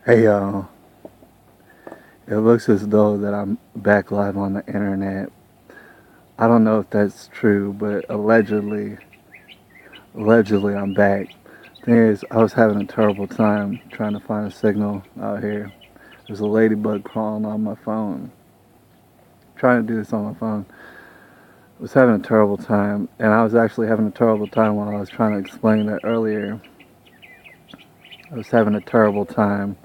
Hey y'all, it looks as though that I'm back live on the internet. I don't know if that's true, but allegedly I'm back. Thing is, I was having a terrible time trying to find a signal out here. There's a ladybug crawling on my phone. Trying to do this on my phone. I was having a terrible time, and I was actually having a terrible time while I was trying to explain that earlier. I was having a terrible time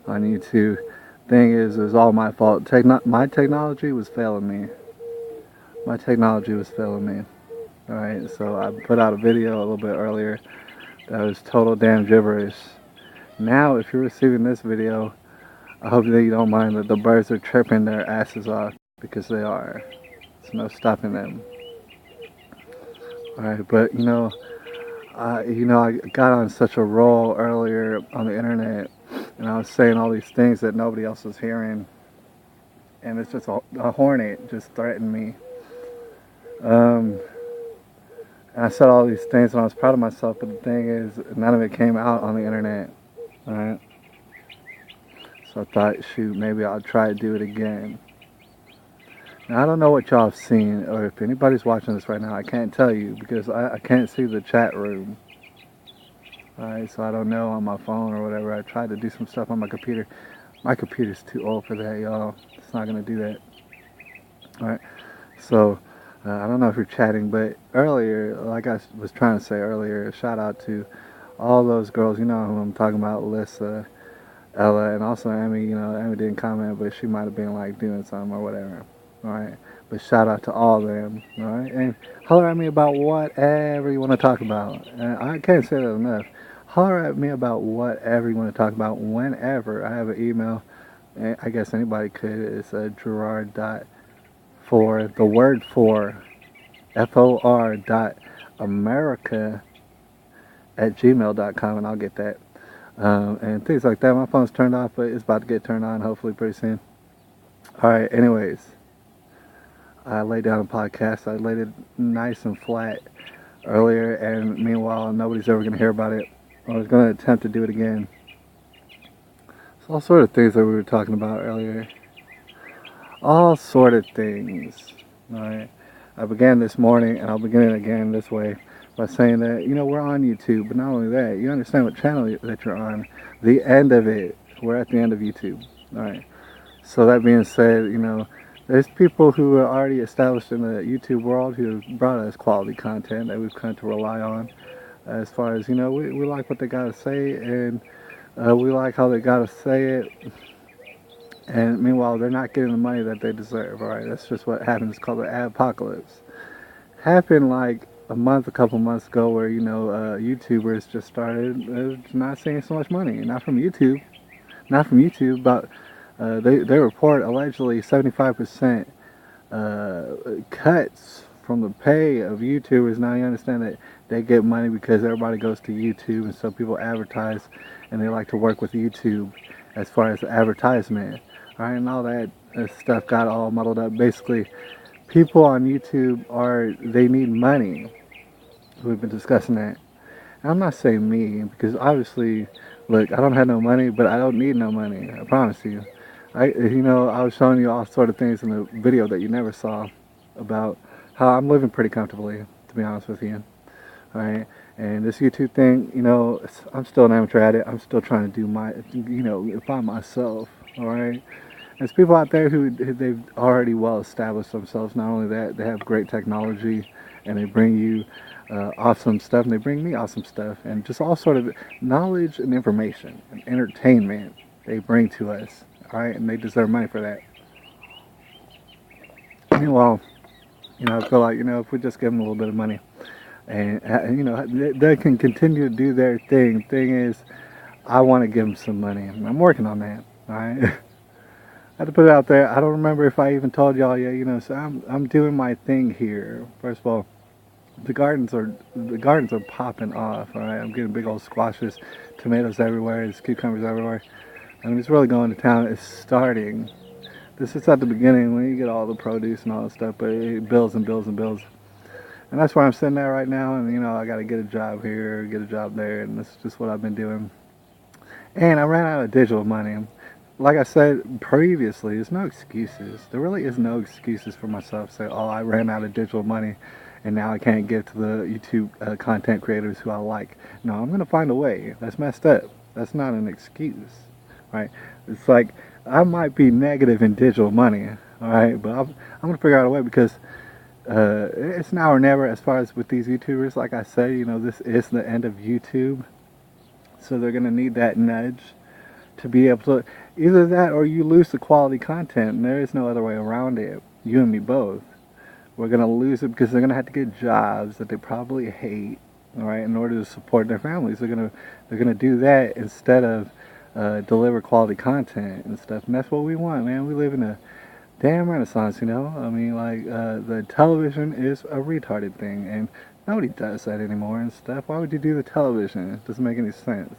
on YouTube. Thing is, it was all my fault. My technology was failing me. My technology was failing me. Alright, so I put out a video a little bit earlier that was total damn gibberish. Now, if you're receiving this video, I hope that you don't mind that the birds are tripping their asses off, because they are. There's no stopping them. Alright, but I got on such a roll earlier on the internet, and I was saying all these things that nobody else was hearing, and it's just a hornet just threatened me. And I said all these things, and I was proud of myself, but the thing is, none of it came out on the internet. Alright? So I thought, shoot, maybe I'll try to do it again. Now, I don't know what y'all have seen, or if anybody's watching this right now, I can't tell you, because I can't see the chat room. Alright, so I don't know on my phone or whatever. I tried to do some stuff on my computer. My computer's too old for that, y'all. It's not going to do that. Alright, so I don't know if you're chatting, but earlier, like I was trying to say earlier, shout out to all those girls. You know who I'm talking about, Alyssa, Ella, and also Emmy. You know, Emmy didn't comment, but she might have been like doing something or whatever. Alright, but shout out to all of them. Alright, and holler at me about whatever you want to talk about. And I can't say that enough. Holler at me about whatever you want to talk about whenever. I have an email. I guess anybody could. It's Gerard.for, the word for, FOR dot America at gmail.com, and I'll get that. And things like that. My phone's turned off, but it's about to get turned on hopefully pretty soon. Alright, anyways. I laid down a podcast. I laid it nice and flat earlier, and meanwhile, nobody's ever going to hear about it. I was going to attempt to do it again. It's all sort of things that we were talking about earlier. All sort of things. Alright. I began this morning, and I'll begin it again this way, by saying that, we're on YouTube, but not only that, you understand what channel that you're on. The end of it. We're at the end of YouTube. Alright. So that being said, there's people who are already established in the YouTube world who have brought us quality content that we've come to rely on. As far as, we like what they got to say, and we like how they got to say it. And meanwhile, they're not getting the money that they deserve. All right, that's just what happens. It's called the adpocalypse. Happened like a couple months ago, where YouTubers just started not seeing so much money. Not from YouTube, but they report allegedly 75% cuts from the pay of YouTubers. Now you understand that they get money because everybody goes to YouTube, and so people advertise, and they like to work with YouTube as far as advertisement. Alright, and all that stuff got all muddled up. Basically, people on YouTube they need money. We've been discussing that. And I'm not saying me, because obviously, look, I don't have no money, but I don't need no money. I promise you. I was showing you all sort of things in the video that you never saw about how I'm living pretty comfortably, to be honest with you. Alright, and this YouTube thing, I'm still an amateur at it. I'm still trying to do my, by myself. Alright, there's people out there who they've already well established themselves. Not only that, they have great technology, and they bring you awesome stuff, and they bring me awesome stuff, and just all sort of knowledge and information and entertainment they bring to us. Alright, and they deserve money for that. Meanwhile, I feel like, if we just give them a little bit of money, and they can continue to do their thing. Thing is, I want to give them some money, and I'm working on that. Alright, I had to put it out there. I don't remember if I even told y'all yet. So I'm doing my thing here. First of all, the gardens are popping off. Alright, I'm getting big old squashes, tomatoes everywhere, there's cucumbers everywhere. I mean, it's really going to town. It's starting. This is at the beginning when you get all the produce and all that stuff, but it builds and builds and builds. And that's where I'm sitting at right now, and I got to get a job here, get a job there, and that's just what I've been doing. And I ran out of digital money. Like I said previously, there's no excuses. There really is no excuses for myself to say, oh, I ran out of digital money and now I can't give to the YouTube content creators who I like. No, I'm going to find a way. That's messed up. That's not an excuse, right? It's like I might be negative in digital money, all right, but I'm going to figure out a way because it's now or never as far as with these YouTubers. Like I said, this is the end of YouTube. So they're going to need that nudge to be able to, either that or you lose the quality content, and there is no other way around it. You and me both. We're going to lose it because they're going to have to get jobs that they probably hate, all right, in order to support their families. They're gonna do that instead of deliver quality content and stuff. And that's what we want, man. We live in a damn renaissance, I mean, like, the television is a retarded thing, and nobody does that anymore and stuff. Why would you do the television? It doesn't make any sense.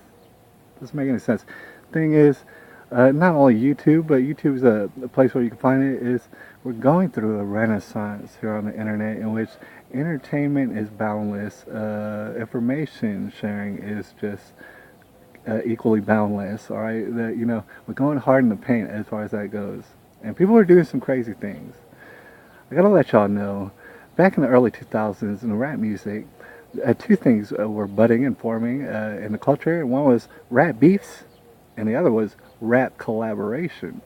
It doesn't make any sense. Thing is, not only YouTube, but YouTube is a place where you can find it, is we're going through a renaissance here on the internet in which entertainment is boundless, information sharing is just equally boundless, all right? We're going hard in the paint as far as that goes. And people are doing some crazy things. I gotta let y'all know, back in the early 2000s in the rap music, two things were budding and forming in the culture. One was rap beefs, and the other was rap collaborations.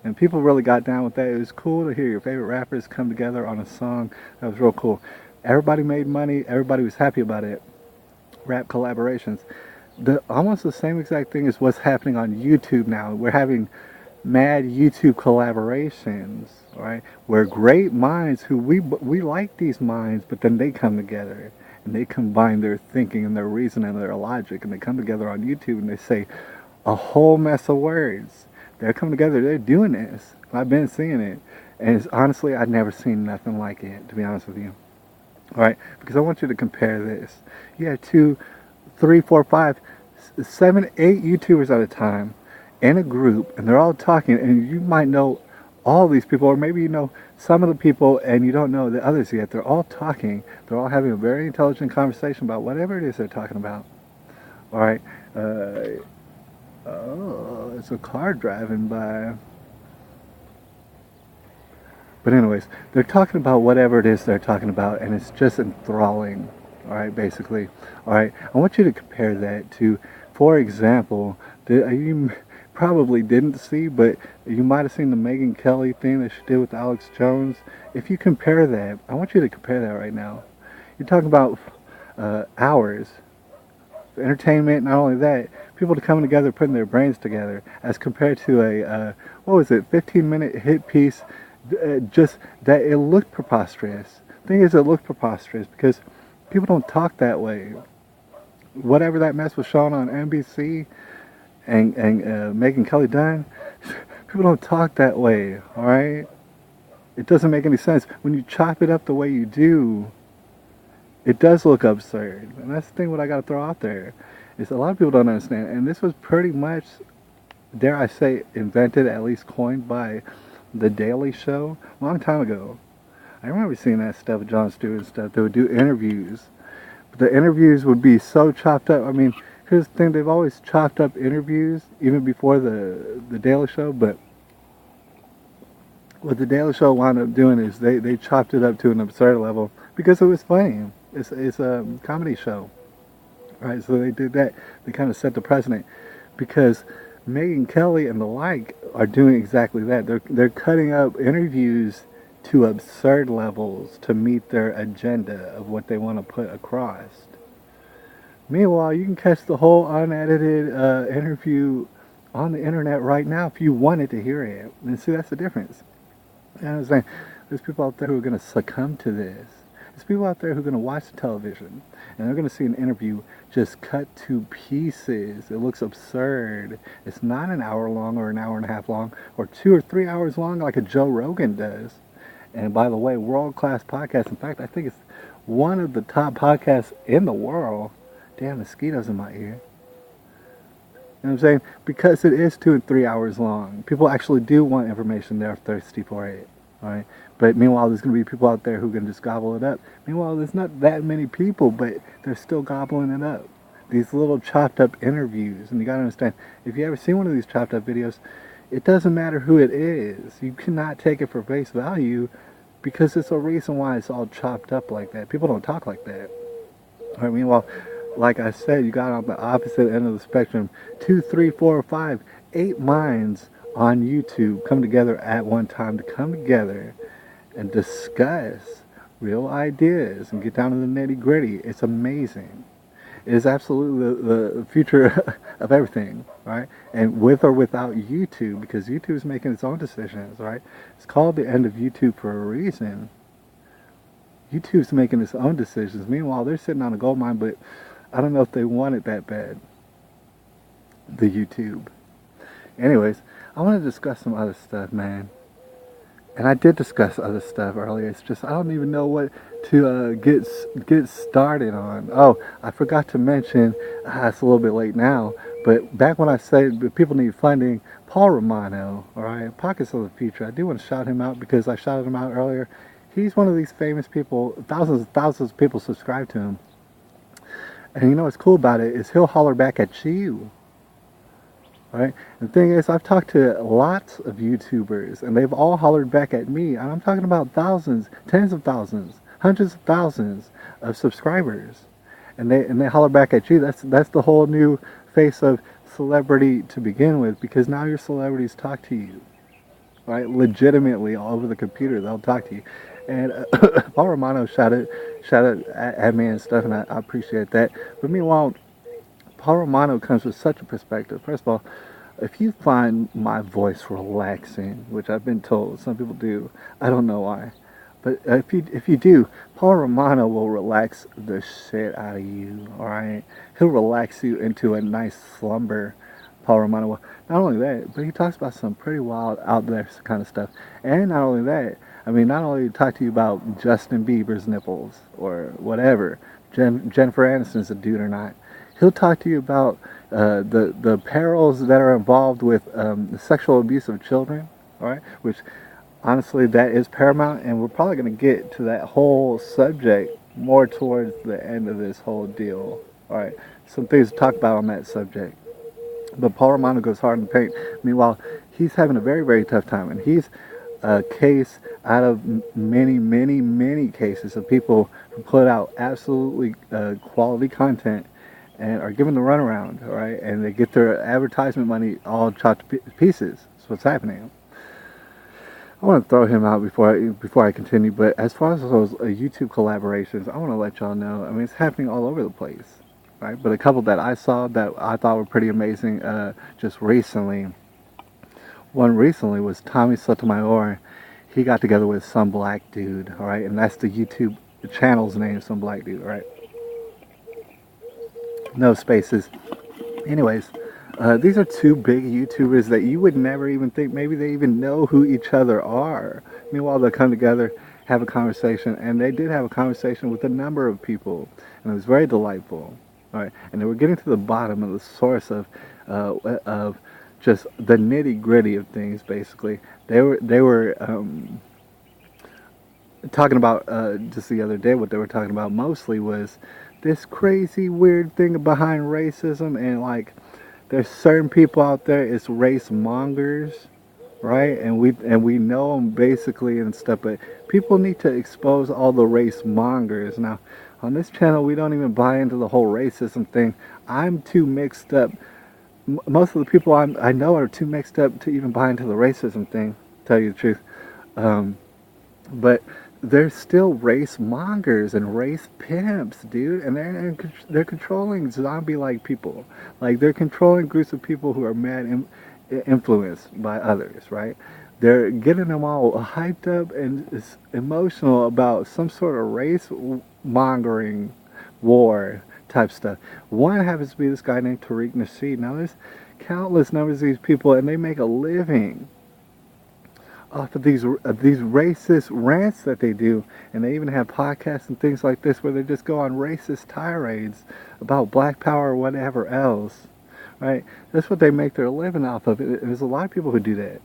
And people really got down with that. It was cool to hear your favorite rappers come together on a song. That was real cool. Everybody made money. Everybody was happy about it. Rap collaborations. Almost the same exact thing is what's happening on YouTube now. We're having mad YouTube collaborations, right? Where great minds who we like these minds, but then they come together and they combine their thinking and their reason and their logic, and they come together on YouTube and they say a whole mess of words. They're coming together. They're doing this. I've been seeing it, and honestly, I've never seen nothing like it, to be honest with you. All right, because I want you to compare this. You have 2, 3, 4, 5, 7, 8 YouTubers at a time in a group, and they're all talking, and you might know all these people, or maybe you know some of the people and you don't know the others yet. They're all talking. They're all having a very intelligent conversation about whatever it is they're talking about. All right. Oh, it's a car driving by. But anyways, they're talking about whatever it is they're talking about, and it's just enthralling. All right, basically. All right, I want you to compare that to, for example, you probably didn't see, but you might have seen the Megyn Kelly thing that she did with Alex Jones. If you compare that, I want you to compare that right now. You're talking about hours of entertainment. Not only that, people coming together, putting their brains together, as compared to a 15-minute hit piece. Just that it looked preposterous. Thing is, it looked preposterous because people don't talk that way. Whatever that mess was shown on NBC and Megyn Kelly done, people don't talk that way, all right? It doesn't make any sense. When you chop it up the way you do, it does look absurd. And that's the thing what I got to throw out there, is a lot of people don't understand. And this was pretty much, dare I say, invented, at least coined by The Daily Show a long time ago. I remember seeing that stuff with Jon Stewart and stuff. They would do interviews. But the interviews would be so chopped up. I mean, here's the thing, they've always chopped up interviews, even before the Daily Show, but what the Daily Show wound up doing is they chopped it up to an absurd level because it was funny. It's a comedy show, right? So they did that. They kind of set the precedent because Megyn Kelly and the like are doing exactly that. They're cutting up interviews to absurd levels to meet their agenda of what they want to put across. Meanwhile, you can catch the whole unedited interview on the internet right now if you wanted to hear it. And see, that's the difference. You know what I'm saying? There's people out there who are going to succumb to this. There's people out there who are going to watch the television and they're going to see an interview just cut to pieces. It looks absurd. It's not an hour long or an hour and a half long or 2 or 3 hours long like a Joe Rogan does. And by the way, world-class podcast. In fact, I think it's one of the top podcasts in the world. Damn, mosquitoes in my ear. You know what I'm saying? Because it is 2 and 3 hours long. People actually do want information. They're thirsty for it. All right? But meanwhile, there's going to be people out there who can just gobble it up. Meanwhile, there's not that many people, but they're still gobbling it up. these little chopped up interviews. And you gotta understand, if you ever see one of these chopped up videos, it doesn't matter who it is. You cannot take it for face value because it's a reason why it's all chopped up like that. People don't talk like that. I mean, well, like I said, you got on the opposite end of the spectrum, 2, 3, 4, 5, 8 minds on YouTube come together at one time to come together and discuss real ideas and get down to the nitty gritty. It's amazing. It is absolutely the future of everything, right? And with or without YouTube, because YouTube is making its own decisions, right? It's called the end of YouTube for a reason. YouTube's making its own decisions. Meanwhile, they're sitting on a gold mine, but I don't know if they want it that bad. The YouTube. Anyways, I want to discuss some other stuff, man. And I did discuss other stuff earlier. It's just I don't even know what to get started on. Oh, I forgot to mention. It's a little bit late now, but back when I said people need funding, Paul Romano, all right, Pockets of the Future. I do want to shout him out because I shouted him out earlier. He's one of these famous people. Thousands and thousands of people subscribe to him. And you know what's cool about it is he'll holler back at you. Right? The thing is, I've talked to lots of YouTubers, and they've all hollered back at me, and I'm talking about thousands, tens of thousands, hundreds of thousands of subscribers, and they holler back at you. That's the whole new face of celebrity to begin with, because now your celebrities talk to you, right? Legitimately, all over the computer, they'll talk to you. And Paul Romano shouted at me and stuff, and I appreciate that. But meanwhile, Paul Romano comes with such a perspective. First of all, if you find my voice relaxing, which I've been told some people do, I don't know why, but if you do, Paul Romano will relax the shit out of you. All right, he'll relax you into a nice slumber. Paul Romano will. Not only that, but he talks about some pretty wild out there kind of stuff. And not only that, I mean, not only talk to you about Justin Bieber's nipples or whatever, Jennifer Aniston's a dude or not. He'll talk to you about the perils that are involved with the sexual abuse of children, all right? Which, honestly, that is paramount, and we're probably going to get to that whole subject more towards the end of this whole deal, all right? Some things to talk about on that subject. But Paul Romano goes hard in the paint. Meanwhile, he's having a very, very tough time, and he's a case out of many, many, many cases of people who put out absolutely quality content and are given the runaround, all right? And they get their advertisement money all chopped to pieces. That's what's happening. I want to throw him out before I continue, but as far as those YouTube collaborations, I want to let y'all know, I mean, it's happening all over the place, right? But a couple that I saw that I thought were pretty amazing just recently. One recently was Tommy Sotomayor. He got together with some black dude, all right? And that's the YouTube channel's name, some black dude, all right? No spaces. Anyways, these are two big YouTubers that you would never even think maybe they even know who each other are. Meanwhile, they'll come together, have a conversation, and they did have a conversation with a number of people, and it was very delightful. All right, and they were getting to the bottom of the source of just the nitty gritty of things. Basically, they were talking about just the other day. What they were talking about mostly was this crazy weird thing behind racism, and like there's certain people out there, it's race mongers, right? And we know them basically and stuff, but people need to expose all the race mongers. Now on this channel we don't even buy into the whole racism thing. I'm too mixed up. Most of the people I know are too mixed up to even buy into the racism thing, to tell you the truth. But there's still race mongers and race pimps, dude, and they're controlling zombie-like people. Like, they're controlling groups of people who are mad influenced by others, right? They're getting them all hyped up and emotional about some sort of race mongering war type stuff. One happens to be this guy named Tariq Machine. Now, there's countless numbers of these people, and they make a living off of these racist rants that they do, and they even have podcasts and things like this where they just go on racist tirades about black power or whatever else, right? That's what they make their living off of. There's a lot of people who do that.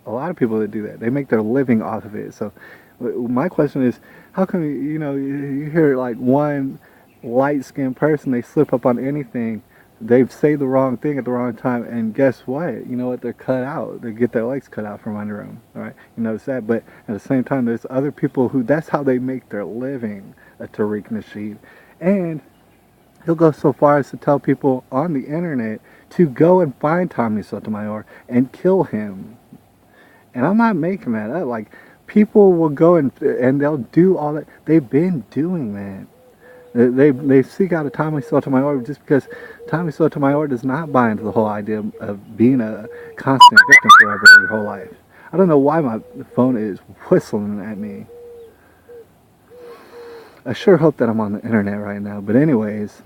A lot of people that do that. They make their living off of it. So my question is, how come you hear like one light-skinned person, they slip up on anything. They say the wrong thing at the wrong time, and guess what? You know what? They're cut out. They get their legs cut out from under them. All right, you notice that. But at the same time, there's other people who that's how they make their living. A Tariq Machine, and he'll go so far as to tell people on the internet to go and find Tommy Sotomayor and kill him. And I'm not making that up. Like, people will go and they'll do all that. They've been doing that. They seek out a Tommy Sotomayor just because Tommy Sotomayor does not buy into the whole idea of being a constant victim forever your whole life. I don't know why my phone is whistling at me. I sure hope that I'm on the internet right now. But anyways,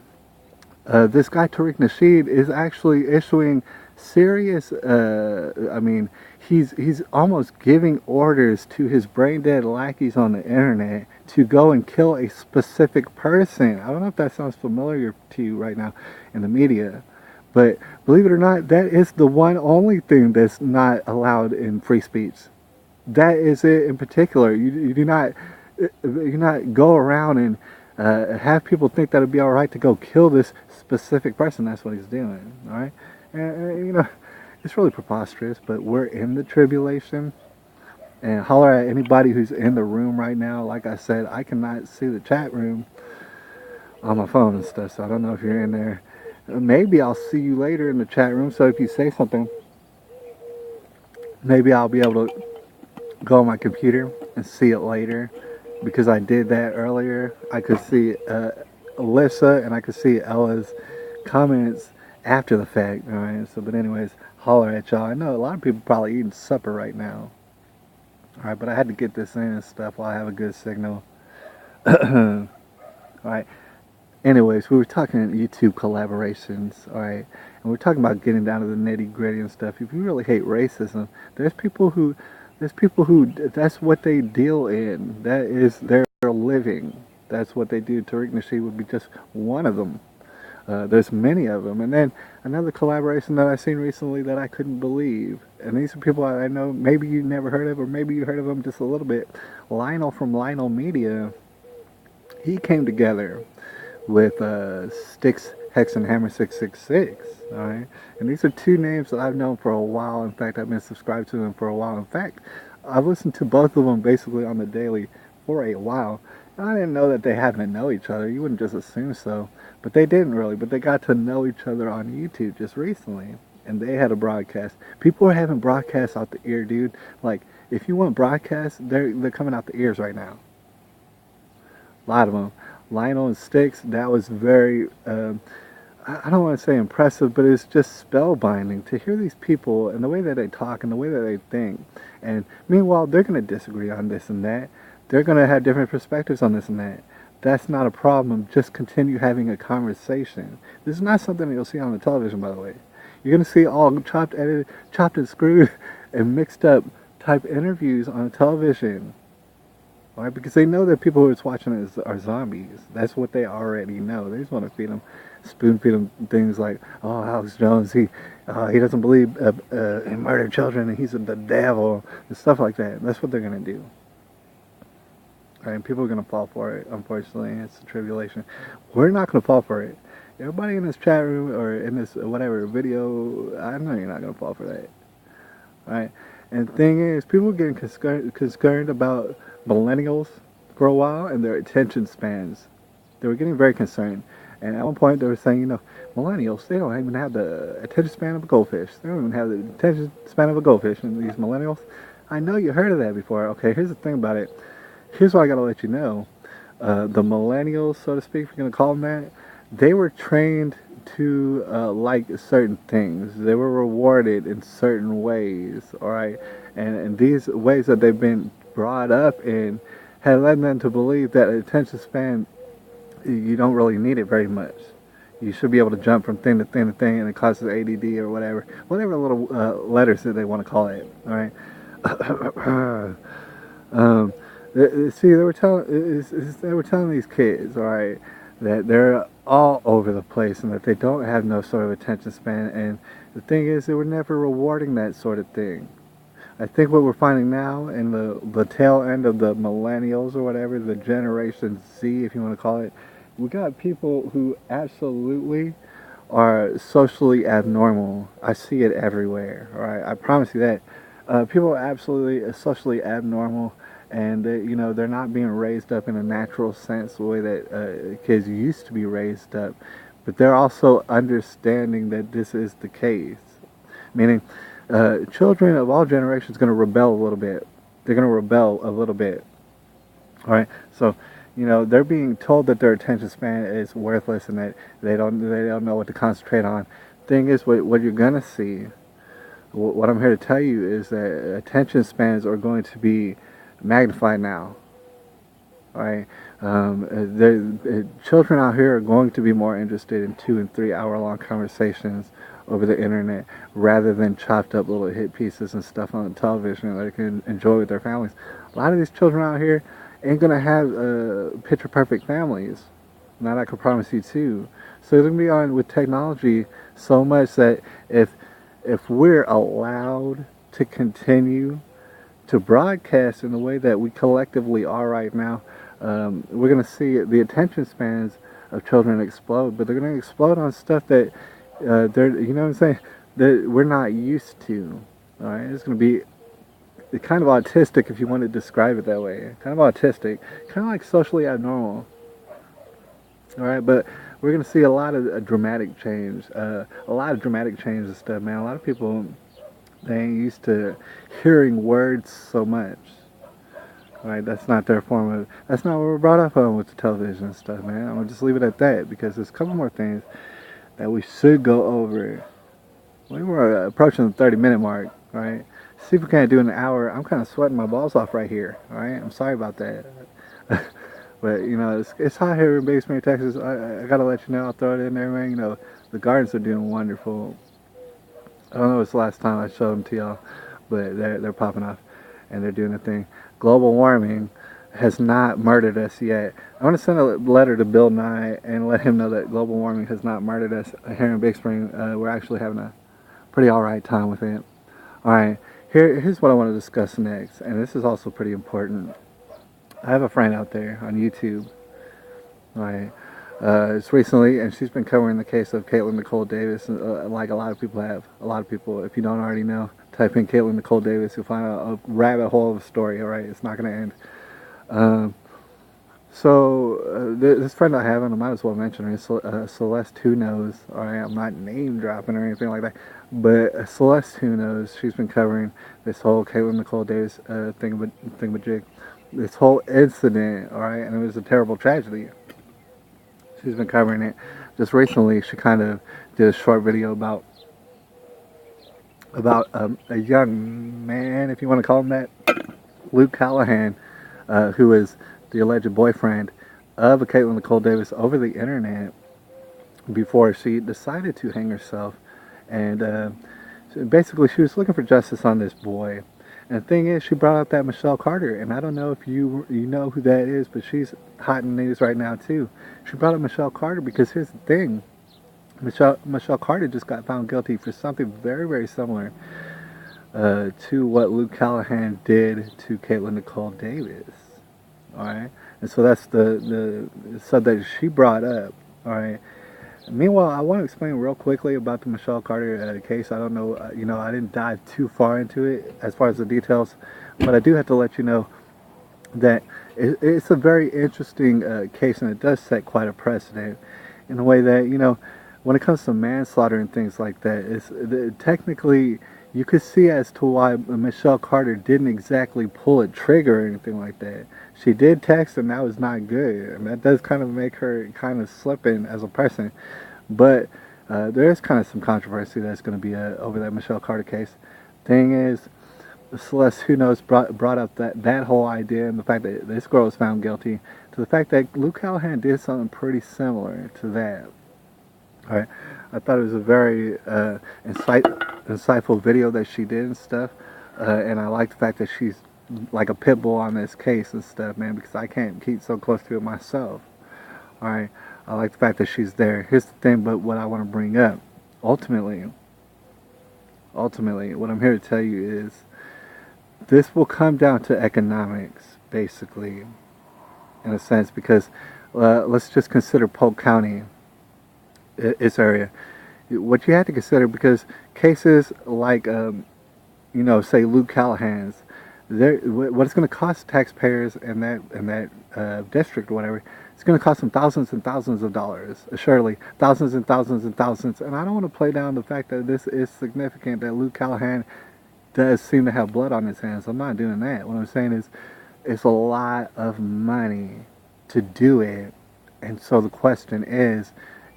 this guy Tariq Nasheed is actually issuing serious. I mean, he's almost giving orders to his brain dead lackeys on the internet to go and kill a specific person. I don't know if that sounds familiar to you right now in the media, but believe it or not, that is the one only thing that's not allowed in free speech. That is it in particular. You do not go around and have people think that it'd be all right to go kill this specific person. That's what he's doing. All right, and you know, it's really preposterous. But we're in the tribulation. And holler at anybody who's in the room right now. Like I said, I cannot see the chat room on my phone and stuff, so I don't know if you're in there. Maybe I'll see you later in the chat room, so if you say something, maybe I'll be able to go on my computer and see it later, because I did that earlier. I could see Alyssa and I could see Ella's comments after the fact. All right, so but anyways, holler at y'all. I know a lot of people probably eating supper right now. Alright, but I had to get this in and stuff while I have a good signal. Alright, anyways, we were talking YouTube collaborations, alright, and we're talking about getting down to the nitty gritty and stuff. If you really hate racism, there's people who that's what they deal in. That is their living. That's what they do. Tariq Nasheed would be just one of them. There's many of them. And then another collaboration that I seen recently that I couldn't believe. And these are people I know maybe you never heard of, or maybe you heard of them just a little bit. Lionel from Lionel Media, he came together with Sticks, Hex, and Hammer 666. All right, and these are two names that I've known for a while. In fact, I've been subscribed to them for a while. In fact, I've listened to both of them basically on the daily for a while. And I didn't know that they happened to know each other. You wouldn't just assume so. But they didn't really. But they got to know each other on YouTube just recently. And they had a broadcast. People are having broadcasts out the ear, dude. Like, if you want broadcasts, they're coming out the ears right now. A lot of them. Lionel and Sticks, that was very, I don't want to say impressive, but it's just spellbinding to hear these people and the way that they talk and the way that they think. And meanwhile, they're going to disagree on this and that. They're going to have different perspectives on this and that. That's not a problem. Just continue having a conversation. This is not something that you'll see on the television, by the way. You're going to see all chopped, edited, chopped and screwed and mixed up type interviews on television. All right? Because they know that people who are watching it are zombies. That's what they already know. They just want to feed them, spoon feed them things like, oh, Alex Jones, he doesn't believe in murdered children and he's the devil and stuff like that. That's what they're going to do. All right, people are going to fall for it, unfortunately. It's a tribulation. We're not going to fall for it. Everybody in this chat room or in this whatever video, I know you're not going to fall for that. All right? And the thing is, people are getting concerned about millennials for a while and their attention spans. They were getting very concerned. And at one point, they were saying, you know, millennials, they don't even have the attention span of a goldfish. They don't even have the attention span of a goldfish. And these millennials, I know you heard of that before. Okay, here's the thing about it. Here's what I got to let you know. The millennials, so to speak, if you're going to call them that, they were trained to like certain things. They were rewarded in certain ways, all right? And these ways that they've been brought up in had led them to believe that attention span, you don't really need it very much. You should be able to jump from thing to thing to thing, and it causes ADD or whatever little letters that they want to call it, all right? See, they were telling these kids, all right, that they're all over the place and that they don't have no sort of attention span. And the thing is, they were never rewarding that sort of thing. I think what we're finding now in the tail end of the millennials or whatever, the Generation Z, if you want to call it, we got people who absolutely are socially abnormal. I see it everywhere. All right, I promise you that. People are absolutely socially abnormal, and they're not being raised up in a natural sense the way that kids used to be raised up, but they're also understanding that this is the case. Meaning, children of all generations are going to rebel a little bit. They're going to rebel a little bit. All right, so they're being told that their attention span is worthless and that they don't know what to concentrate on. Thing is, what you're gonna see, what I'm here to tell you is that attention spans are going to be magnified now. All right, children out here are going to be more interested in 2 and 3 hour long conversations over the internet rather than chopped up little hit pieces and stuff on the television that they can enjoy with their families. A lot of these children out here ain't gonna have picture perfect families. That I can promise you too. So they're gonna be on with technology so much that if we're allowed to continue to broadcast in the way that we collectively are right now, we're gonna see the attention spans of children explode. But they're gonna explode on stuff that they're, you know what I'm saying, that we're not used to. All right, it's gonna be kind of autistic, if you want to describe it that way. Kind of autistic, kind of like socially abnormal. All right, but we're gonna see a lot of dramatic change, and stuff, man. A lot of people, they ain't used to hearing words so much. All right, that's not their form of. That's not what we're brought up on with the television and stuff, man. I'm gonna just leave it at that because there's a couple more things that we should go over. We were approaching the 30-minute mark, right? See if we can't do an hour. I'm kind of sweating my balls off right here, all right? I'm sorry about that. But, it's hot here in Bay Springs, Texas. I got to let you know. I'll throw it in there, man. The gardens are doing wonderful. I don't know if it's the last time I showed them to y'all, but they're popping off, and they're doing their thing. Global warming has not murdered us yet. I want to send a letter to Bill Nye and let him know that global warming has not murdered us here in Big Spring. We're actually having a pretty alright time with it. Alright, here's what I want to discuss next, and this is also pretty important. I have a friend out there on YouTube. Alright, it's recently, and she's been covering the case of Caitlin Nicole Davis, like a lot of people have. A lot of people, if you don't already know, type in Caitlin Nicole Davis, you'll find a rabbit hole of a story. Alright, it's not going to end. This friend I have, and I might as well mention her, is Celeste Who Knows. Alright, I'm not name dropping or anything like that, but Celeste Who Knows, she's been covering this whole Caitlin Nicole Davis thingamajig, this whole incident, alright, and it was a terrible tragedy. She's been covering it. Just recently, she kind of did a short video about a young man, if you want to call him that, Luke Callahan, who is the alleged boyfriend of Caitlin Nicole Davis over the internet before she decided to hang herself. And basically, she was looking for justice on this boy. And the thing is, she brought up that Michelle Carter, and I don't know if you know who that is, but she's hot in the news right now too. She brought up Michelle Carter because here's the thing: Michelle Carter just got found guilty for something very, very similar to what Luke Callahan did to Caitlin Nicole Davis. All right, and so that's the subject she brought up. All right. Meanwhile, I want to explain real quickly about the Michelle Carter case. I don't know, I didn't dive too far into it as far as the details, but I do have to let you know that it's a very interesting case, and it does set quite a precedent in a way that, when it comes to manslaughter and things like that, technically you could see as to why Michelle Carter didn't exactly pull a trigger or anything like that. She did text, and that was not good, and that does kind of make her kind of slipping as a person. But there is kind of some controversy that's going to be over that Michelle Carter case. Thing is, Celeste Who Knows brought up that whole idea, and the fact that this girl was found guilty, to the fact that Luke Callahan did something pretty similar to that. All right, I thought it was a very insightful video that she did and stuff, and I like the fact that she's like a pit bull on this case and stuff, man, because I can't keep so close to it myself. All right, I like the fact that she's there. Here's the thing, but what I want to bring up, ultimately, what I'm here to tell you is this will come down to economics, basically, in a sense, because let's just consider Polk County, its area. What you have to consider, because cases like, say Luke Callahan's, what it's going to cost taxpayers in that district or whatever, it's going to cost them thousands and thousands of dollars, surely thousands and thousands and thousands. And I don't want to play down the fact that this is significant, that Luke Callahan does seem to have blood on his hands. I'm not doing that. What I'm saying is, it's a lot of money to do it. And so the question is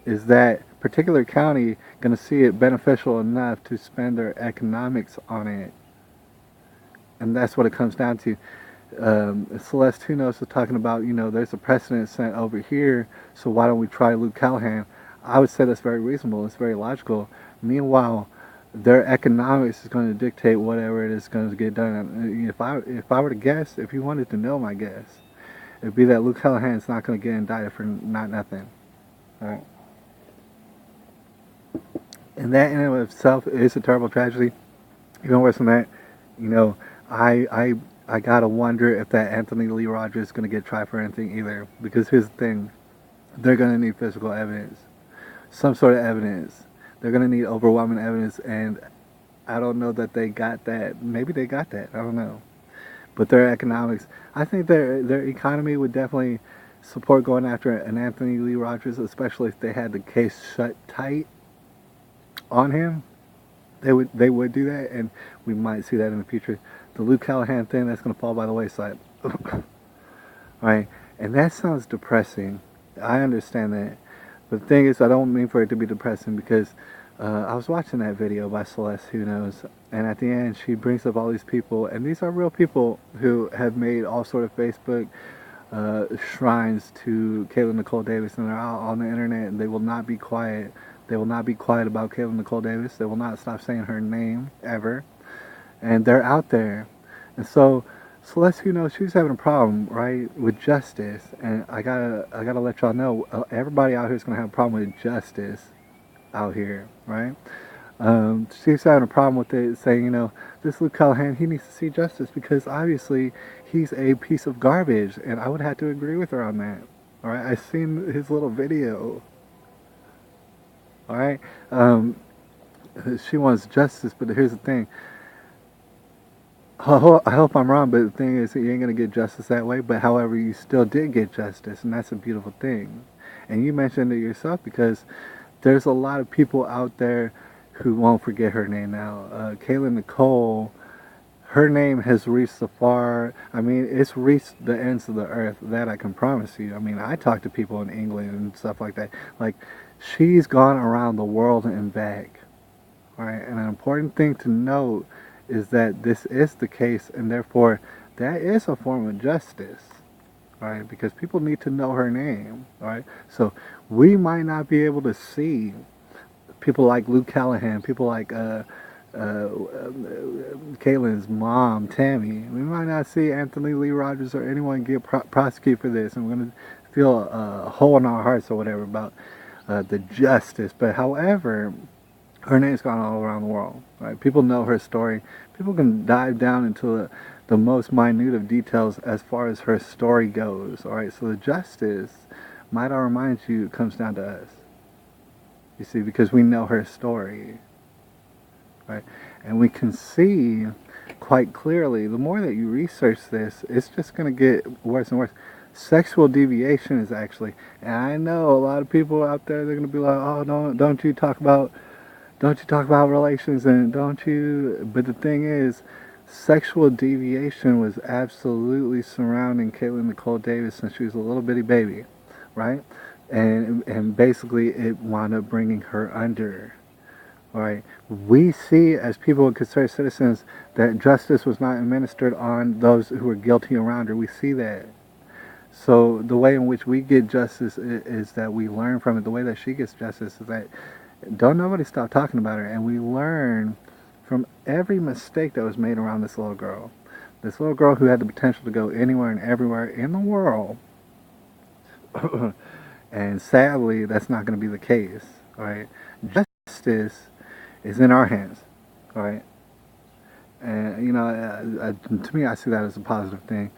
that particular county going to see it beneficial enough to spend their economics on it? And that's what it comes down to. Celeste, who knows, was talking about, there's a precedent set over here, so why don't we try Luke Callahan? I would say that's very reasonable. It's very logical. Meanwhile, their economics is going to dictate whatever it is going to get done. If I were to guess, if you wanted to know my guess, it'd be that Luke Callahan's not going to get indicted for not nothing. All right. And that in and of itself is a terrible tragedy. Even worse than that, I gotta wonder if that Anthony Lee Rogers is gonna get tried for anything either. Because here's the thing, they're gonna need physical evidence, some sort of evidence. They're going to need overwhelming evidence, and I don't know that they got that. Maybe they got that. I don't know. But their economics, I think their economy would definitely support going after an Anthony Lee Rogers, especially if they had the case shut tight on him. They would do that, and we might see that in the future. The Luke Callahan thing, that's going to fall by the wayside. Right? And that sounds depressing. I understand that. But the thing is, I don't mean for it to be depressing, because I was watching that video by Celeste, who knows, and at the end she brings up all these people, and these are real people who have made all sort of Facebook shrines to Kayla Nicole Davis, and they're out on the internet, and they will not be quiet. They will not be quiet about Kayla Nicole Davis. They will not stop saying her name ever, and they're out there. And so Celeste, who knows, she's having a problem, right, with justice, and I gotta let y'all know, everybody out here is gonna have a problem with justice out here, right? She's having a problem with it, saying, this Luke Callahan, he needs to see justice because obviously he's a piece of garbage, and I would have to agree with her on that. All right, I've seen his little video. All right, she wants justice, but here's the thing. I hope I'm wrong, but the thing is, you ain't going to get justice that way. But however, you still did get justice, and that's a beautiful thing. And you mentioned it yourself, because there's a lot of people out there who won't forget her name now. Kayla Nicole, her name has reached it's reached the ends of the earth, that I can promise you. I mean, I talk to people in England and stuff like that. Like, she's gone around the world and back. All right, and an important thing to note is that this is the case, and therefore that is a form of justice, right? Because people need to know her name, right? So we might not be able to see people like Luke Callahan, people like Caitlin's mom, Tammy. We might not see Anthony Lee Rogers or anyone get prosecuted for this, and we're going to feel a hole in our hearts or whatever about the justice. But however, her name's gone all around the world, right? People know her story. People can dive down into the most minute of details as far as her story goes, all right? So the justice, might I remind you, comes down to us. You see, because we know her story, right? And we can see quite clearly, the more that you research this, it's just going to get worse and worse. Sexual deviation is actually, and I know a lot of people out there, they're going to be like, oh, don't you talk about relations, and but the thing is, sexual deviation was absolutely surrounding Kayla Nicole Davis since she was a little bitty baby, right? And basically it wound up bringing her under. All right, we see as people and concerned citizens that justice was not administered on those who were guilty around her. We see that. So the way in which we get justice is that we learn from it. The way that she gets justice is that don't nobody stop talking about her, and we learn from every mistake that was made around this little girl. This little girl who had the potential to go anywhere and everywhere in the world. And sadly, that's not going to be the case. All right, justice is in our hands. All right, and to me, I see that as a positive thing.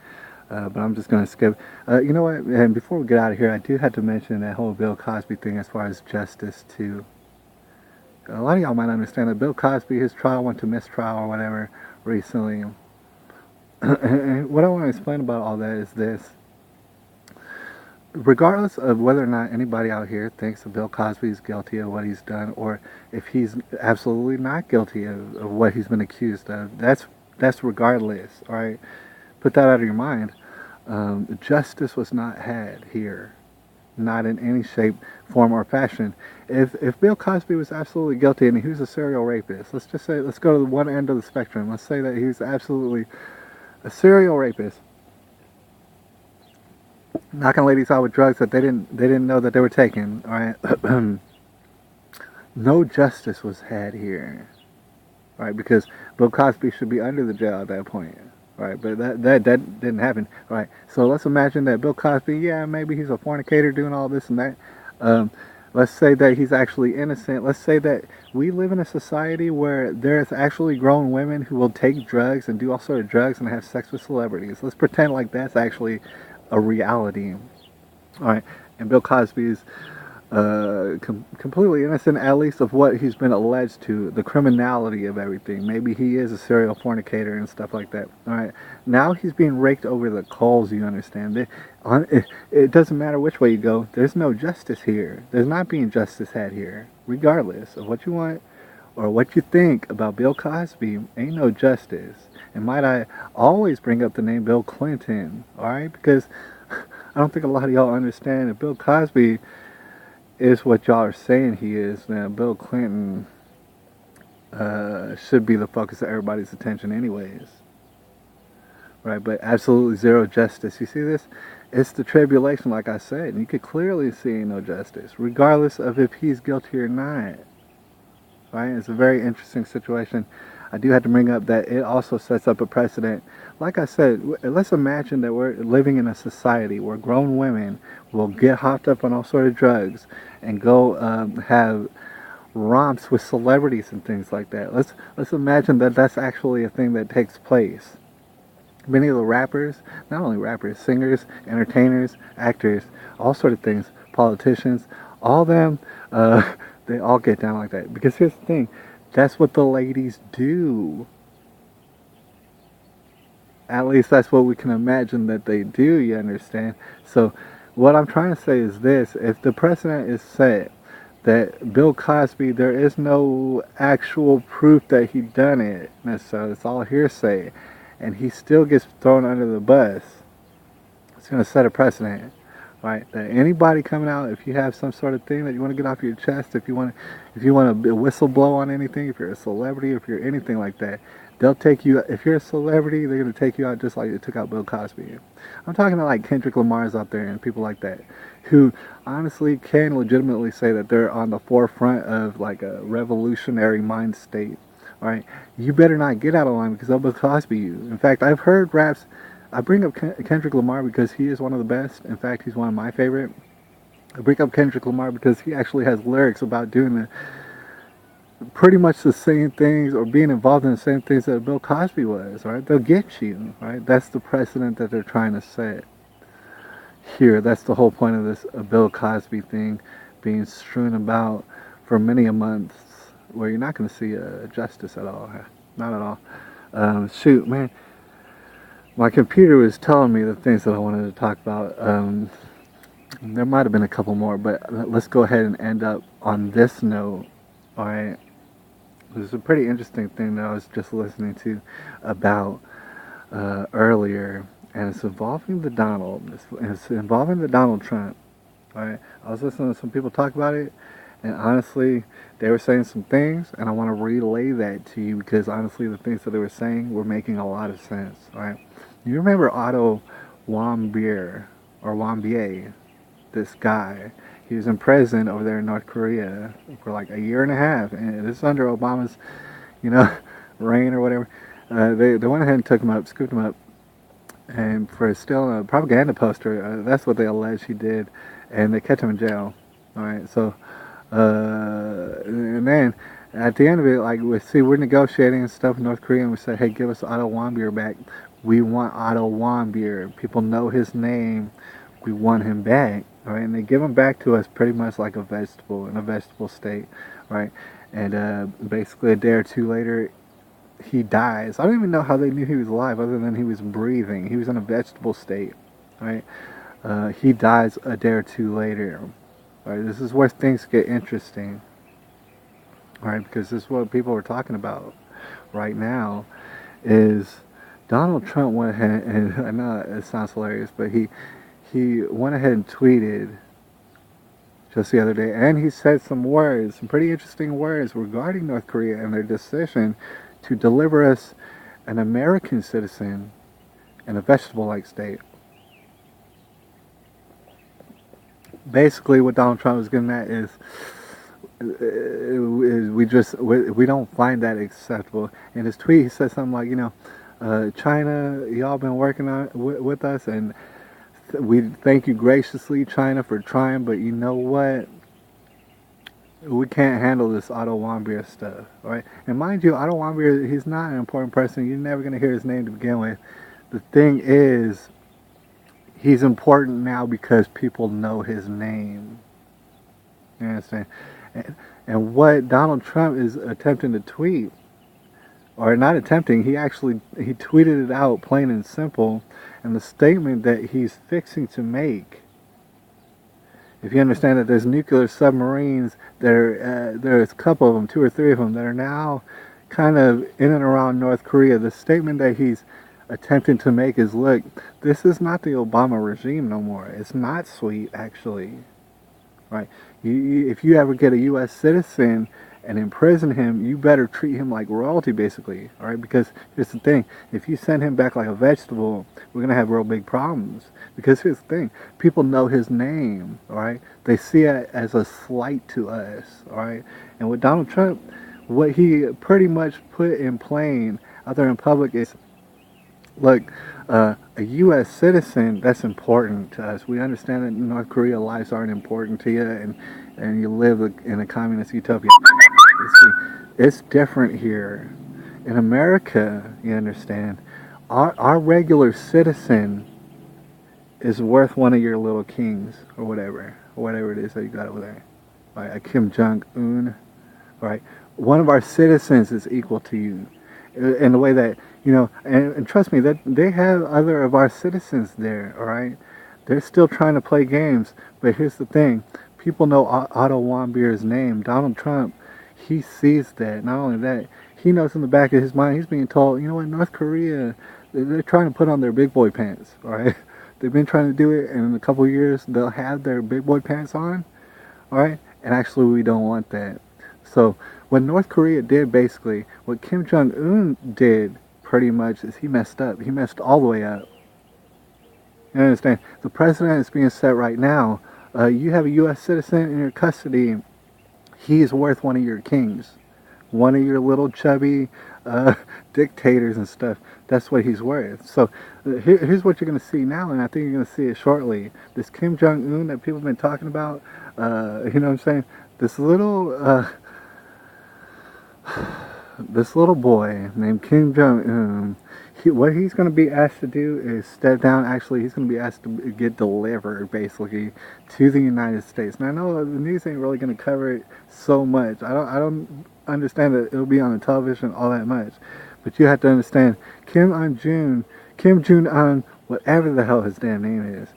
But I'm just going to skip. You know what? And before we get out of here, I do have to mention that whole Bill Cosby thing as far as justice, too. A lot of y'all might understand that Bill Cosby, his trial went to mistrial or whatever recently. And what I want to explain about all that is this. Regardless of whether or not anybody out here thinks that Bill Cosby is guilty of what he's done, or if he's absolutely not guilty of what he's been accused of, that's regardless. All right, put that out of your mind. Justice was not had here, not in any shape, form, or fashion. If Bill Cosby was absolutely guilty and he was a serial rapist, let's just say, let's go to the one end of the spectrum. Let's say that he was absolutely a serial rapist, knocking ladies out with drugs that they didn't know that they were taking. All right, no justice was had here. All right, because Bill Cosby should be under the jail at that point. All right, but that didn't happen. All right, so let's imagine that Bill Cosby, yeah, maybe he's a fornicator doing all this and that. Let's say that he's actually innocent. Let's say that we live in a society where there's actually grown women who will take drugs and do all sorts of drugs and have sex with celebrities. Let's pretend like that's actually a reality. All right, and Bill Cosby's completely innocent, at least of what he's been alleged to, the criminality of everything. Maybe he is a serial fornicator and stuff like that. All right, now he's being raked over the coals. You understand? It doesn't matter which way you go. There's no justice here. There's not being justice had here, regardless of what you want or what you think about Bill Cosby. Ain't no justice. And might I always bring up the name Bill Clinton? All right, because I don't think a lot of y'all understand that Bill Cosby is what y'all are saying he is. Now, Bill Clinton should be the focus of everybody's attention anyways. Right, but absolutely zero justice. You see this? It's the tribulation, like I said. And you could clearly see no justice, regardless of if he's guilty or not. Right? It's a very interesting situation. I do have to bring up that it also sets up a precedent. Like I said, let's imagine that we're living in a society where grown women will get hopped up on all sorts of drugs and go have romps with celebrities and things like that. Let's imagine that that's actually a thing that takes place. Many of the rappers, not only rappers, singers, entertainers, actors, all sort of things, politicians, all them, they all get down like that. Because here's the thing, that's what the ladies do. At least that's what we can imagine that they do, you understand? So what I'm trying to say is this. If the precedent is set that Bill Cosby, there is no actual proof that he done it, necessarily, it's all hearsay, and he still gets thrown under the bus, it's going to set a precedent. Right, that anybody coming out, if you have some sort of thing that you want to get off your chest, if you want to whistle blow on anything, if you're a celebrity, if you're anything like that, they'll take you. If you're a celebrity, they're going to take you out just like they took out Bill Cosby. I'm talking to like Kendrick Lamar's out there and people like that, who honestly can legitimately say that they're on the forefront of like a revolutionary mind state. All right, you better not get out of line because they'll Bill Cosby you. In fact, I've heard raps. I bring up Kendrick Lamar because he is one of the best. In fact, he's one of my favorite. I bring up Kendrick Lamar because he actually has lyrics about doing pretty much the same things or being involved in the same things that Bill Cosby was. Right? They'll get you. Right? That's the precedent that they're trying to set here. That's the whole point of this Bill Cosby thing being strewn about for many a month, where you're not going to see justice at all. Not at all. Shoot, man. My computer was telling me the things that I wanted to talk about. There might have been a couple more, but let's go ahead and end up on this note. All right. There's a pretty interesting thing that I was just listening to about earlier, and it's involving the Donald. It's involving the Donald Trump. All right. I was listening to some people talk about it, and honestly, they were saying some things, and I want to relay that to you because honestly, the things that they were saying were making a lot of sense. All right. You remember Otto Warmbier, or Warmbier, this guy. He was in prison over there in North Korea for like a year and a half, and this is under Obama's, reign or whatever. They went ahead and took him up, scooped him up, and for stealing a propaganda poster, that's what they allege he did, and they kept him in jail. All right, so, and then at the end of it, like we're negotiating and stuff in North Korea, and we said, hey, give us Otto Warmbier back. we want Otto Warmbier. People know his name. We want him back, right? And they give him back to us pretty much like a vegetable, in a vegetable state, right? And basically a day or two later, he dies. I don't even know how they knew he was alive other than he was breathing. He was in a vegetable state, right? He dies a day or two later. Right? This is where things get interesting, right? Because this is what people are talking about right now is Donald Trump went ahead, and I know it sounds hilarious, but he went ahead and tweeted just the other day, and he said some words, some pretty interesting words regarding North Korea and their decision to deliver us an American citizen in a vegetable-like state. Basically, what Donald Trump was getting at is we don't find that acceptable. In his tweet, he said something like, China, y'all been working on with us, and we thank you graciously, China, for trying, but you know what? We can't handle this Otto Warmbier stuff, right? And mind you, Otto Warmbier, he's not an important person. You're never going to hear his name to begin with. The thing is, he's important now because people know his name. You understand? And what Donald Trump is attempting to tweet, or not attempting, he tweeted it out plain and simple, and the statement that he's fixing to make, if you understand that there's nuclear submarines, there's a couple of them, 2 or 3 of them, that are now kind of in and around North Korea. The statement that he's attempting to make is, look, this is not the Obama regime no more. It's not sweet, actually. Right? If you ever get a U.S. citizen and imprison him, you better treat him like royalty, basically. All right? Because here's the thing. If you send him back like a vegetable, we're going to have real big problems. Because here's the thing. People know his name. All right? They see it as a slight to us. All right? And with Donald Trump, what he pretty much put in plain out there in public is, look, a U.S. citizen, that's important to us. We understand that North Korea lives aren't important to you, and you live in a communist utopia. It's different here. In America, you understand, our regular citizen is worth one of your little kings, or whatever it is that you got over there. Right? A Kim Jong-un, right? One of our citizens is equal to you. In the way that, and trust me, that they have other of our citizens there, all right? They're still trying to play games, but here's the thing. People know Otto Warmbier's name. Donald Trump, he sees that. Not only that, he knows in the back of his mind, he's being told, you know what, North Korea, they're trying to put on their big boy pants, all right? They've been trying to do it, and in a couple of years, they'll have their big boy pants on, all right? And actually, we don't want that. So what North Korea did, basically, what Kim Jong-un did pretty much is he messed up. He messed all the way up. You understand? The president is being set right now. You have a U.S. citizen in your custody. He's worth one of your kings. One of your little chubby dictators and stuff. That's what he's worth. So here's what you're going to see now, and I think you're going to see it shortly. This Kim Jong-un that people have been talking about, you know what I'm saying? This little boy named Kim Jong-un, what he's going to be asked to do is step down. Actually, he's going to be asked to get delivered, basically, to the United States. And I know the news ain't really going to cover it so much. I don't understand that it'll be on the television all that much. But you have to understand, Kim Jong-un, whatever the hell his damn name is,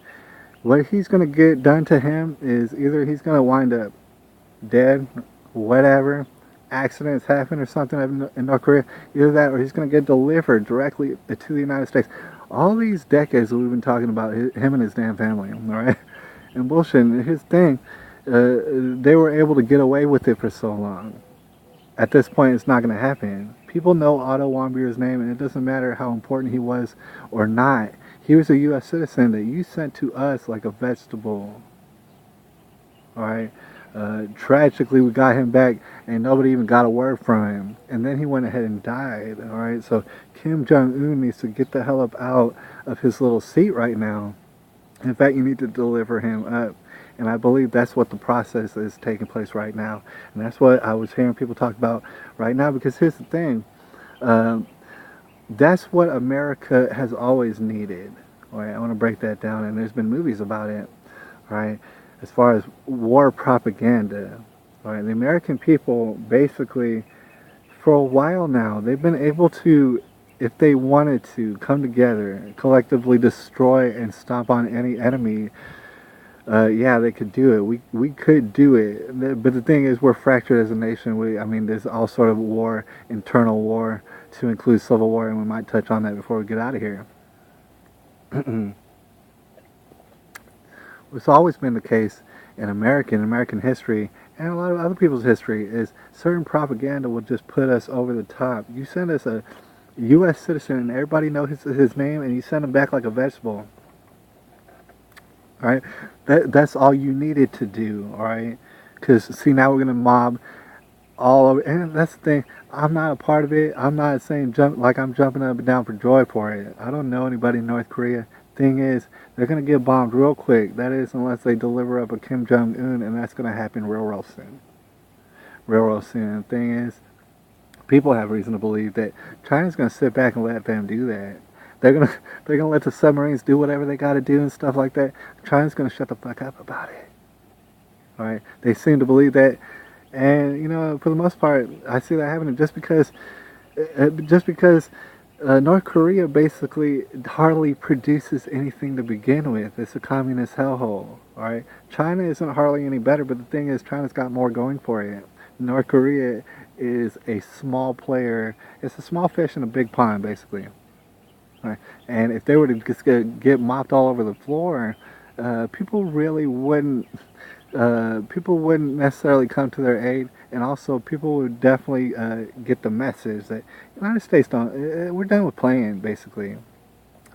what he's going to get done to him is either he's going to wind up dead, whatever, accidents happen or something in North Korea, either that or he's going to get delivered directly to the United States. All these decades that we've been talking about him and his damn family, all right? And bullshit, and his thing, they were able to get away with it for so long. At this point, it's not going to happen. People know Otto Warmbier's name, and it doesn't matter how important he was or not. He was a U.S. citizen that you sent to us like a vegetable, all right? Tragically, we got him back, and nobody even got a word from him. And then he went ahead and died. All right, so Kim Jong-un needs to get the hell up out of his little seat right now. In fact, you need to deliver him up. And I believe that's what the process is taking place right now. And that's what I was hearing people talk about right now. Because here's the thing. That's what America has always needed. All right, I want to break that down, and there's been movies about it. Right, as far as war propaganda. All right, the American people basically, for a while now, they've been able to, if they wanted to, come together, collectively destroy and stomp on any enemy. Yeah, they could do it. We could do it. But the thing is, we're fractured as a nation. I mean, there's all sort of war, internal war, to include civil war, and we might touch on that before we get out of here. It's always been the case in American history, and a lot of other people's history, is certain propaganda will just put us over the top. You send us a U.S. citizen, and everybody knows his name, and you send him back like a vegetable. All right, that's all you needed to do. All right, because see, now we're gonna mob all over, and that's the thing. I'm not a part of it. I'm not saying I'm jumping up and down for joy for it. I don't know anybody in North Korea. Thing is, they're gonna get bombed real quick. That is, unless they deliver up a Kim Jong Un, and that's gonna happen real soon. Real soon. Thing is, people have reason to believe that China's gonna sit back and let them do that. They're gonna they're gonna let the submarines do whatever they gotta do and stuff like that. China's gonna shut the fuck up about it. All right? They seem to believe that, and for the most part, I see that happening just because North Korea basically hardly produces anything to begin with. It's a communist hellhole. All right? China isn't hardly any better, but the thing is, China's got more going for it. North Korea is a small player. It's a small fish in a big pond, basically. Right. And if they were to just get mopped all over the floor, people really wouldn't. People wouldn't necessarily come to their aid, and also people would definitely get the message that the United States don't. We're done with playing, basically.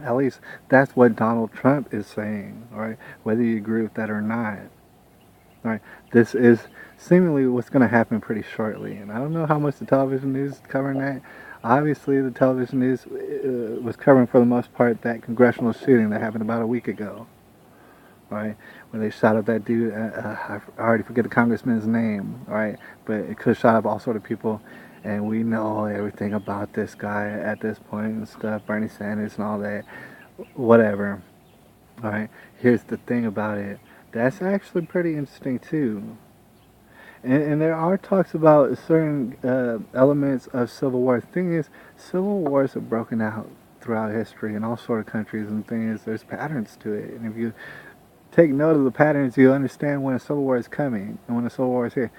At least that's what Donald Trump is saying. All right, whether you agree with that or not. All right, this is seemingly what's going to happen pretty shortly, and I don't know how much the television news is covering that. Obviously, the television news was covering, for the most part, that congressional shooting that happened about a week ago, right? When they shot up that dude, I already forget the congressman's name, right? But it could have shot up all sort of people, and we know everything about this guy at this point and stuff, Bernie Sanders and all that, whatever, all right? Here's the thing about it. That's actually pretty interesting, too. And there are talks about certain elements of civil war. The thing is, civil wars have broken out throughout history in all sort of countries, and the thing is, there's patterns to it. And if you take note of the patterns, you understand when a civil war is coming and when a civil war is here.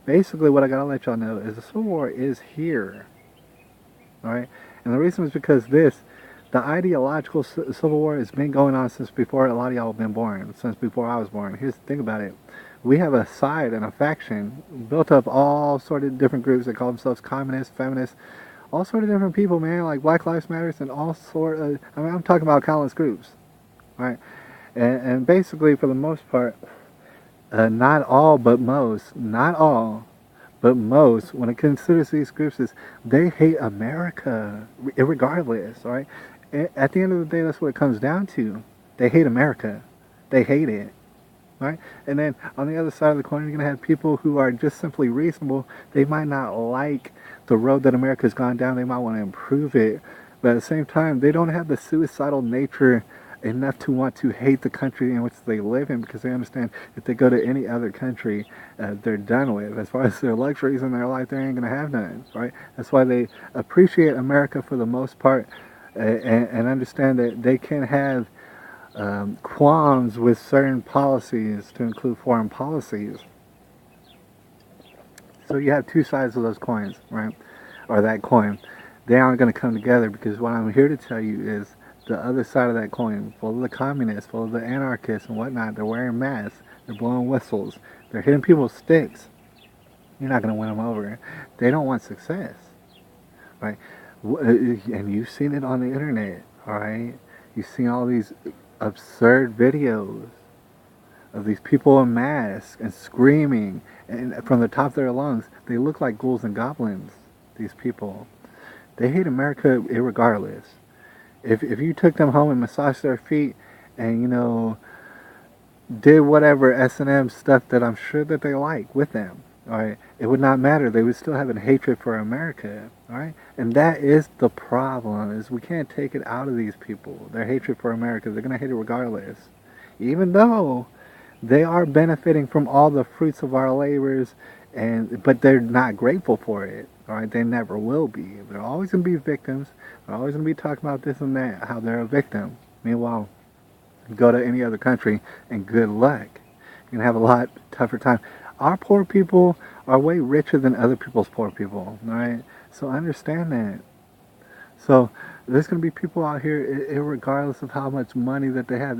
Basically, what I gotta let y'all know is the civil war is here. All right, and the reason is because the ideological civil war has been going on since before a lot of y'all have been born, since before I was born. Here's the thing about it. We have a side and a faction built up all sort of different groups that call themselves communists, feminists, all sort of different people, man, like Black Lives Matters and all sort of, I mean, I'm talking about countless groups, right? And basically, for the most part, not all, but most, not all, but most, when it considers these groups, is they hate America, regardless, all right? At the end of the day, that's what it comes down to. They hate America. They hate it. Right? And then on the other side of the coin, you're going to have people who are just simply reasonable. They might not like the road that America's gone down. They might want to improve it. But at the same time, they don't have the suicidal nature enough to want to hate the country in which they live in, because they understand if they go to any other country, they're done with. As far as their luxuries in their life, they ain't going to have none. Right? That's why they appreciate America for the most part, and understand that they can have qualms with certain policies, to include foreign policies. So you have two sides of those coins, right? Or that coin. They aren't going to come together, because what I'm here to tell you is the other side of that coin, full of the communists, full of the anarchists and whatnot. They're wearing masks. They're blowing whistles. They're hitting people's sticks. You're not going to win them over. They don't want success, right? And you've seen it on the internet, all right? You've seen all these absurd videos of these people in masks and screaming, and from the top of their lungs. They look like ghouls and goblins, these people. They hate America irregardless. If you took them home and massaged their feet and did whatever S&M stuff that I'm sure that they like with them, All right, it would not matter. They would still have a hatred for America. All right, and that is the problem. Is we can't take it out of these people. Their hatred for America. They're gonna hate it regardless, even though they are benefiting from all the fruits of our labors, and but they're not grateful for it. All right, they never will be. They're always gonna be victims. They're always gonna be talking about this and that, how they're a victim. Meanwhile, go to any other country and good luck. You're gonna have a lot tougher time. Our poor people are way richer than other people's poor people, right? So understand that. So there's gonna be people out here, regardless of how much money that they have.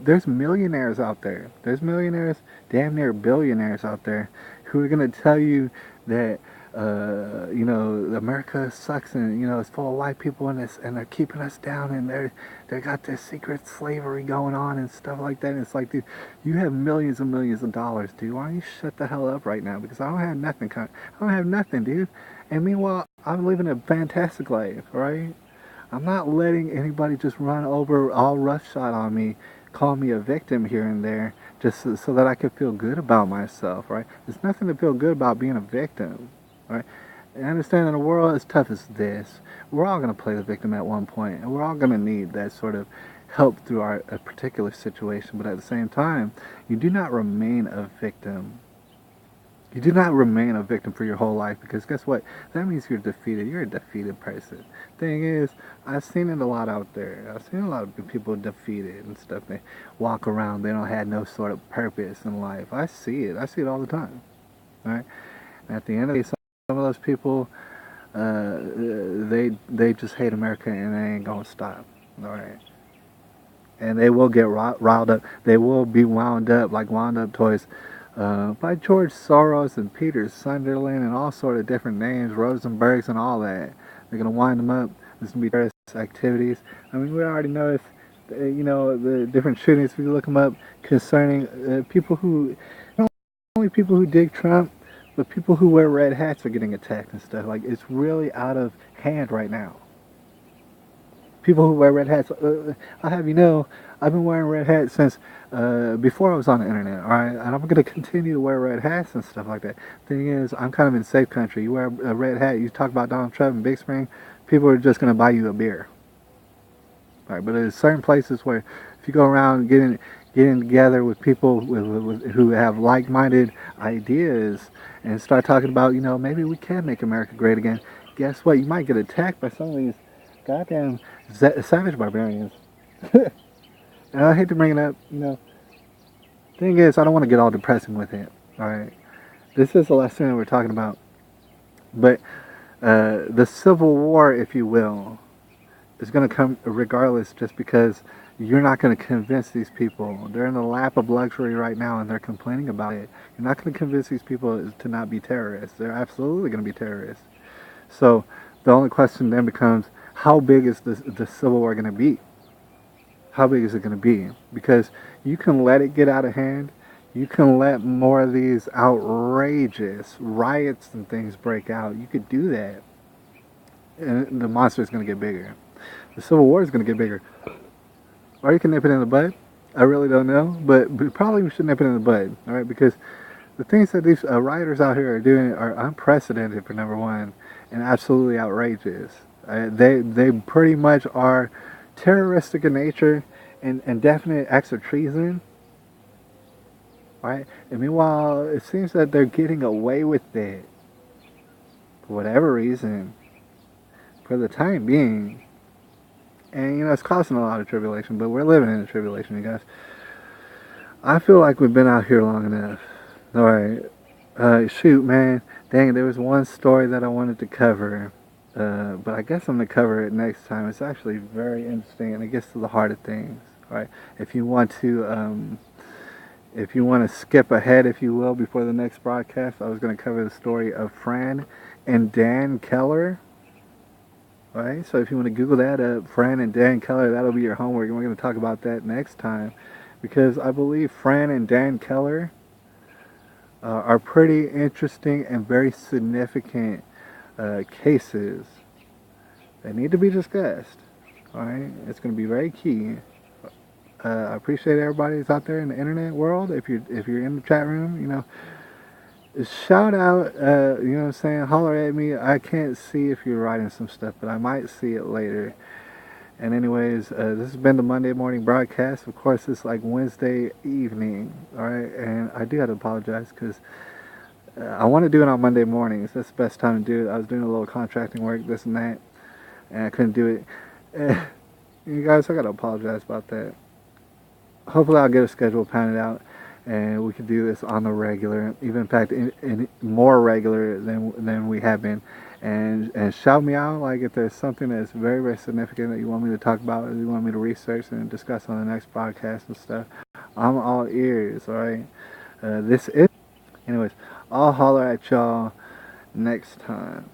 There's millionaires out there. There's millionaires, damn near billionaires out there, who are gonna tell you that America sucks and it's full of white people and they're keeping us down and they got this secret slavery going on and stuff like that. And it's like, dude, you have millions and millions of dollars, dude. Why don't you shut the hell up right now? Because I don't have nothing. I don't have nothing, dude. And meanwhile, I'm living a fantastic life, right? I'm not letting anybody just run over all roughshod on me, call me a victim here and there, just so that I can feel good about myself, right? There's nothing to feel good about being a victim, right? And understand in a world as tough as this, we're all going to play the victim at one point, and we're all going to need that sort of help through a particular situation. But at the same time, you do not remain a victim. You do not remain a victim for your whole life, because guess what? That means you're defeated. You're a defeated person. Thing is, I've seen it a lot out there. I've seen a lot of people defeated and stuff. They walk around, they don't have no sort of purpose in life. I see it. I see it all the time. Right? And at the end of the day, some of those people, they just hate America and they ain't gonna stop. All right. And they will get riled up. They will be wound up like wound-up toys. By George Soros and Peter Sunderland and all sort of different names, Rosenbergs and all that. They're going to wind them up. There's going to be terrorist activities. I mean, we already know if, the different shootings, if you look them up, concerning people who, not only people who dig Trump, but people who wear red hats are getting attacked and stuff. Like, it's really out of hand right now. People who wear red hats, I'll have you know, I've been wearing red hats since before I was on the internet, alright? And I'm going to continue to wear red hats and stuff like that. Thing is, I'm kind of in safe country. You wear a red hat, you talk about Donald Trump in Big Spring, people are just going to buy you a beer. Right? But there's certain places where if you go around getting together with people who have like-minded ideas and start talking about, maybe we can make America great again, guess what? You might get attacked by some of these goddamn savage barbarians. And I hate to bring it up, Thing is, I don't want to get all depressing with it, alright? This is the last thing that we're talking about. But the Civil War, if you will, is going to come regardless, just because you're not going to convince these people. They're in the lap of luxury right now and they're complaining about it. You're not going to convince these people to not be terrorists. They're absolutely going to be terrorists. So the only question then becomes, how big is the Civil War going to be? How big is it going to be? Because you can let it get out of hand. You can let more of these outrageous riots and things break out. You could do that. And the monster is going to get bigger. The Civil War is going to get bigger. Or you can nip it in the bud. I really don't know. But probably we should nip it in the bud. All right? Because the things that these rioters out here are doing are unprecedented, for number one, and absolutely outrageous. They pretty much are terroristic in nature and definite acts of treason, right? And meanwhile, it seems that they're getting away with it for whatever reason, for the time being. And it's causing a lot of tribulation, but we're living in a tribulation, you guys. I feel like we've been out here long enough. Alright, shoot, man, dang, there was one story that I wanted to cover. But I guess I'm going to cover it next time. It's actually very interesting, and it gets to the heart of things. Right? If you want to skip ahead, if you will, before the next broadcast, I was going to cover the story of Fran and Dan Keller. Right? So if you want to Google that up, Fran and Dan Keller, that'll be your homework, and we're going to talk about that next time, because I believe Fran and Dan Keller are pretty interesting and very significant cases that need to be discussed. Alright, it's going to be very key. I appreciate everybody that's out there in the internet world. If you're in the chat room, shout out, you know what I'm saying? Holler at me. I can't see if you're writing some stuff, but I might see it later. And anyways, this has been the Monday morning broadcast. Of course, it's like Wednesday evening, all right? And I do have to apologize because I want to do it on Monday mornings. That's the best time to do it. I was doing a little contracting work, this and that, and I couldn't do it. You guys, I got to apologize about that. Hopefully, I'll get a schedule pounded out, and we can do this on the regular, even in fact, in more regular than we have been. And shout me out, like if there's something that's very, very significant that you want me to talk about, or you want me to research and discuss on the next podcast and stuff. I'm all ears. All right. This is, anyways. I'll holler at y'all next time.